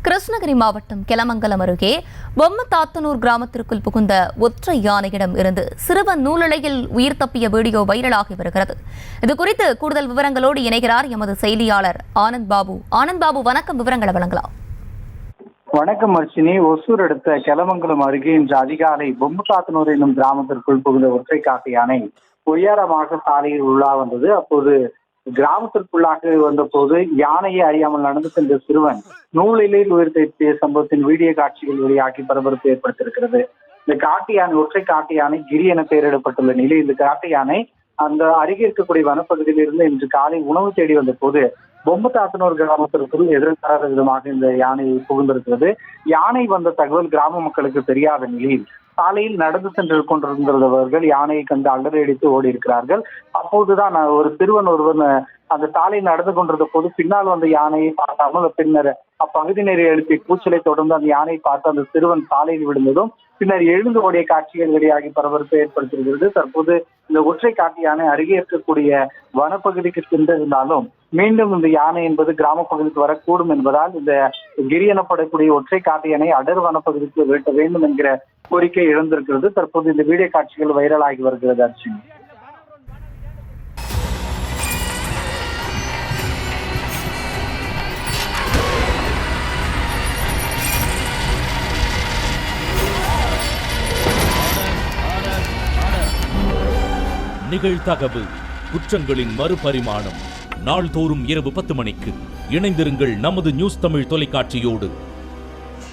கிருஷ்ணகிரி மாவட்டம் கெலமங்கலம் அருகே பொம்மதாத்தனூர் கிராமத்திற்குள் புகுந்த ஒற்றை யானையிடம் இருந்து சிறுவன் நூலிழையில் உயிர் தப்பிய வீடியோ வைரலாகி வருகிறது. இதுகுறித்து கூடுதல் விவரங்களோடு இணைகிறார் எமது செய்தியாளர் ஆனந்த் பாபு. ஆனந்த் பாபு, வணக்கம். விவரங்களை வழங்கலாம். வணக்கம் அர்ச்சினி. ஒசூர் அடுத்த கெலமங்கலம் அருகே இன்று அதிகாலை பொம்மதாத்தனூர் என்னும் கிராமத்திற்குள் புகுந்த ஒற்றை காட்டு யானை உயரமாக சாலையில் உள்ளா வந்தது. அப்போது கிராமத்திற்குள்ளாக வந்த போது யானையை அறியாமல் நடந்து சென்ற சிறுவன் நூலிலையில் உயிர் தப்பிய சம்பவத்தின் வீடியோ காட்சிகள் வெளியாகி பரபரப்பு ஏற்படுத்தியிருக்கிறது. இந்த காட்டு யானை, ஒற்றை காட்டு யானை கிரி என பெயரிடப்பட்டுள்ள நிலையில் இந்த காட்டு யானை அந்த அருகே இருக்கக்கூடிய வனப்பகுதியில் இருந்து இன்று காலை உணவு தேடி வந்த போது பொம்மதாத்தனூர் கிராமத்திற்குள் எதிர்பாராத விதமாக இந்த யானை புகுந்திருக்கிறது. யானை வந்த தகவல் கிராம மக்களுக்கு தெரியாத நிலையில் சாலையில் நடந்து சென்று கொண்டிருந்தவர்கள் யானையை கண்டு அலறடித்து ஓடி இருக்கிறார்கள். அப்போதுதான் ஒரு சிறுவன் ஒருவன் அந்த சாலையில் நடந்து கொண்டிருந்த போது பின்னால் வந்த யானையை பார்க்காமல் பின்னர் அப்பகுதியினரை எழுப்பி கூச்சலை தொடர்ந்து அந்த யானையை பார்த்து அந்த சிறுவன் சாலையில் விழுந்ததும் பின்னர் எழுந்து ஓடிய காட்சிகள் வெளியாகி பரபரப்பை ஏற்படுத்தியிருக்கிறது. தற்போது இந்த ஒற்றை காட்டு யானை அருகே இருக்கக்கூடிய வனப்பகுதிக்கு சென்றிருந்தாலும் மீண்டும் இந்த யானை என்பது கிராம பகுதிக்கு வரக்கூடும் என்பதால் இந்த கிரி எனப்படக்கூடிய ஒற்றை காட்டு யானை அடர் வனப்பகுதிக்கு வெட்ட வேண்டும் என்கிற கோரிக்கை எழுந்திருக்கிறது. தற்போது இந்த வீடியோ காட்சிகள் வைரலாகி வருகிறது. அர்ச்சினி, நிகழ்தகவு குற்றங்களின் மறுபரிமாணம். நாள்தோறும் இரவு 10 மணிக்கு இணைந்திருங்கள் நமது நியூஸ் தமிழ் தொலைக்காட்சியோடு.